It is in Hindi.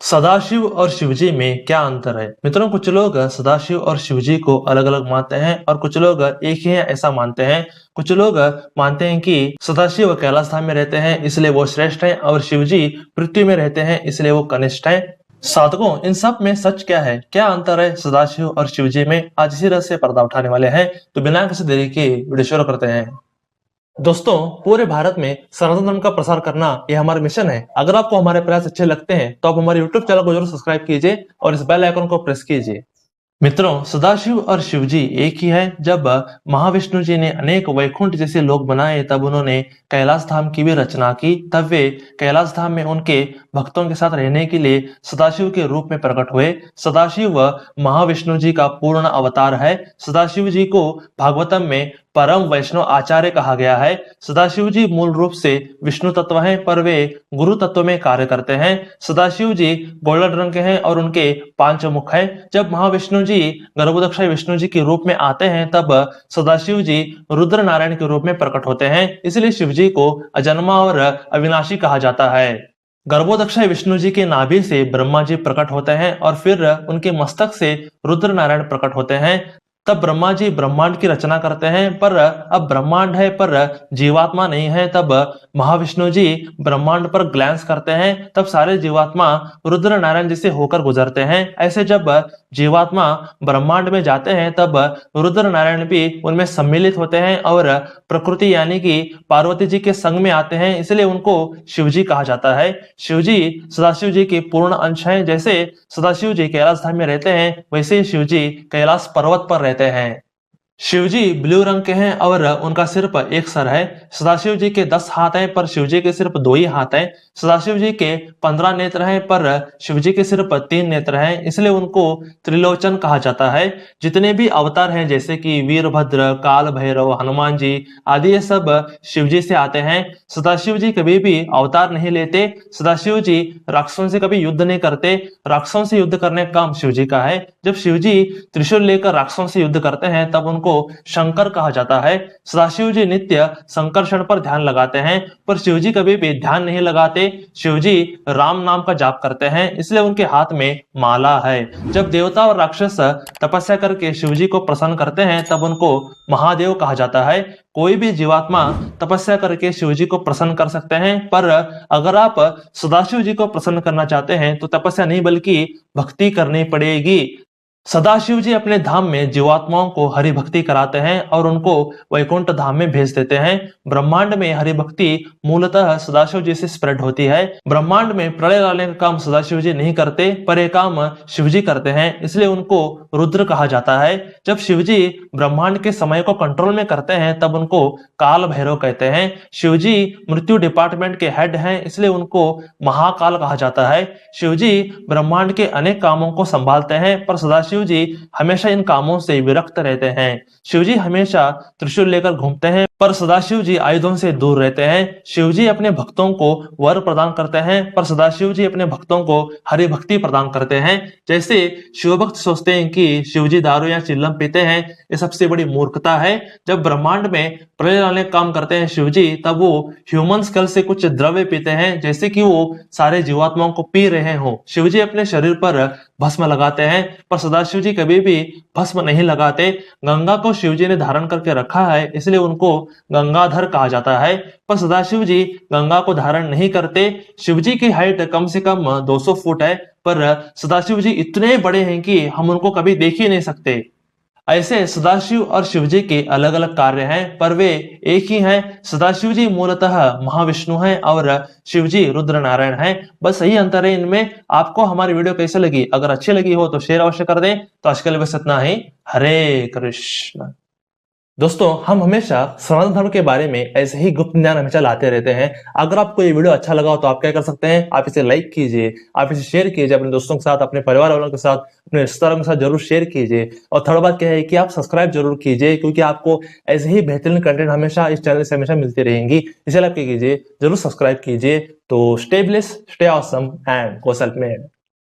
सदाशिव और शिवजी में क्या अंतर है? मित्रों, कुछ लोग सदाशिव और शिवजी को अलग अलग मानते हैं और कुछ लोग एक ही है ऐसा मानते हैं। कुछ लोग मानते हैं कि सदाशिव कैलाश धाम में रहते हैं इसलिए वो श्रेष्ठ हैं और शिवजी पृथ्वी में रहते हैं इसलिए वो कनिष्ठ हैं। साधकों, इन सब में सच क्या है? क्या अंतर है सदाशिव और शिवजी में? आज इसी रहस्य से पर्दा उठाने वाले हैं, तो बिना किसी देरी के वीडियो शुरू करते हैं। दोस्तों, पूरे भारत में सनातन धर्म का प्रसार करना ये हमारा मिशन है। अगर आपको हमारे प्रयास अच्छे लगते हैं तो आप हमारे YouTube चैनल को जरूर सब्सक्राइब कीजिए और इस बेल आइकन को प्रेस कीजिए। मित्रों, सदाशिव और शिवजी एक ही है। जब महाविष्णु जी ने अनेक वैकुंठ जैसे लोक बनाए तब उन्होंने कैलाश धाम की भी रचना की। तब वे कैलाश धाम में उनके भक्तों के साथ रहने के लिए सदाशिव के रूप में प्रकट हुए। सदाशिव महाविष्णु जी का पूर्ण अवतार है। सदाशिव जी को भागवतम में परम वैष्णव आचार्य कहा गया है। सदाशिव जी मूल रूप से विष्णु तत्व हैं, पर वे गुरु तत्व में कार्य करते हैं। सदाशिव जी गोल्डन रंग के हैं और उनके 5 मुख हैं। जब महाविष्णु जी गर्भोदक्ष विष्णु जी के रूप में आते हैं तब सदाशिव जी रुद्र नारायण के रूप में प्रकट होते हैं, इसलिए शिव जी को अजन्मा और अविनाशी कहा जाता है। गर्भोदक्ष विष्णु जी के नाभि से ब्रह्मा जी प्रकट होते हैं और फिर उनके मस्तक से रुद्र नारायण प्रकट होते हैं। तब ब्रह्मा जी ब्रह्मांड की रचना करते हैं, पर अब ब्रह्मांड है पर जीवात्मा नहीं है। तब महाविष्णु जी ब्रह्मांड पर ग्लैंस करते हैं, तब सारे जीवात्मा रुद्र नारायण जी से होकर गुजरते हैं। ऐसे जब जीवात्मा ब्रह्मांड में जाते हैं तब रुद्र नारायण भी उनमें सम्मिलित होते हैं और प्रकृति यानी कि पार्वती जी के संग में आते हैं, इसलिए उनको शिवजी कहा जाता है। शिवजी सदाशिव जी के पूर्ण अंश हैं। जैसे सदाशिव जी कैलाश धाम में रहते हैं वैसे ही शिवजी कैलाश पर्वत पर रहते हैं। शिवजी ब्लू रंग के हैं और उनका सिर्फ एक सर है। सदाशिव जी के 10 हाथ हैं पर शिवजी के सिर्फ 2 ही हाथ हैं। सदाशिव जी के 15 नेत्र हैं पर शिवजी के सिर्फ 3 नेत्र हैं, इसलिए उनको त्रिलोचन कहा जाता है। जितने भी अवतार हैं जैसे कि वीरभद्र, काल भैरव, हनुमान जी आदि, ये सब शिवजी से आते हैं। सदाशिव जी कभी भी अवतार नहीं लेते। सदाशिव जी राक्षसों से कभी युद्ध नहीं करते। राक्षसों से युद्ध करने का काम शिवजी का है। जब शिवजी त्रिशूल लेकर राक्षसों से युद्ध करते हैं तब उनको शंकर कहा जाता है। सदाशिव जी नित्य संकर्षण पर ध्यान लगाते हैं, पर शिवजी कभी भी ध्यान नहीं लगाते। शिवजी राम नाम का जाप करते हैं, इसलिए उनके हाथ में माला है। जब देवता और राक्षस तपस्या करके शिवजी को प्रसन्न करते हैं तब उनको महादेव कहा जाता है। कोई भी जीवात्मा तपस्या करके शिवजी को प्रसन्न कर सकते हैं, पर अगर आप सदाशिव जी को प्रसन्न करना चाहते हैं तो तपस्या नहीं बल्कि भक्ति करनी पड़ेगी। सदाशिव जी अपने धाम में जीवात्माओं को हरि भक्ति कराते हैं और उनको वैकुंठ धाम में भेज देते हैं। ब्रह्मांड में हरि भक्ति मूलतः सदाशिव जी से स्प्रेड होती है। ब्रह्मांड में प्रलय लाने का काम सदाशिव जी नहीं करते, पर यह काम शिव जी करते हैं, इसलिए उनको रुद्र कहा जाता है। जब शिव जी ब्रह्मांड के समय को कंट्रोल में करते हैं तब उनको काल भैरव कहते हैं। शिव जी मृत्यु डिपार्टमेंट के हेड हैं, इसलिए उनको महाकाल कहा जाता है। शिव जी ब्रह्मांड के अनेक कामों को संभालते हैं, पर सदाशिव जी हमेशा इन कामों से विरक्त रहते हैं। शिवजी हमेशा त्रिशूल लेकर घूमते हैं, पर सदाशिव जी आयुधों से दूर रहते हैं। शिवजी अपने भक्तों को वर प्रदान करते हैं, पर सदाशिव जी अपने भक्तों को हरि भक्ति प्रदान करते हैं। जैसे शिवभक्त सोचते हैं कि शिवजी दारू या चिल्लम पीते हैं, ये सबसे बड़ी मूर्खता है। जब ब्रह्मांड में प्रलय लाने का काम करते हैं शिवजी, तब वो ह्यूमन स्कल से कुछ द्रव्य पीते हैं, जैसे कि वो सारे जीवात्माओं को पी रहे हो। शिवजी अपने शरीर पर भस्म लगाते हैं, पर सदाशिव जी कभी भी भस्म नहीं लगाते। गंगा को शिवजी ने धारण करके रखा है, इसलिए उनको गंगाधर कहा जाता है, पर सदाशिव जी गंगा को धारण नहीं करते। शिवजी की हाइट कम से कम 200 फुट है, पर सदाशिव जी इतने बड़े हैं कि हम उनको कभी देख ही नहीं सकते। ऐसे सदाशिव और शिवजी के अलग अलग कार्य हैं, पर वे एक ही हैं। सदाशिव जी मूलतः महाविष्णु हैं और शिवजी रुद्र नारायण हैं, बस यही अंतर है इनमें। आपको हमारी वीडियो कैसे लगी? अगर अच्छी लगी हो तो शेयर अवश्य कर दें। तो आज के लिए बस इतना ही। हरे कृष्ण। दोस्तों, हम हमेशा सनातन धर्म के बारे में ऐसे ही गुप्त ज्ञान हमेशा लाते रहते हैं। अगर आपको ये वीडियो अच्छा लगा हो तो आप क्या कर सकते हैं? आप इसे लाइक कीजिए, आप इसे शेयर कीजिए अपने दोस्तों के साथ, अपने परिवार वालों के साथ, अपने रिश्तेदारों के साथ जरूर शेयर कीजिए। और थर्ड बात क्या है कि आप सब्सक्राइब जरूर कीजिए, क्योंकि आपको ऐसे ही बेहतरीन कंटेंट हमेशा इस चैनल से हमेशा मिलती रहेंगी। इसलिए आप क्या कीजिए, जरूर सब्सक्राइब कीजिए। तो stay blessed, stay awesome and go self made.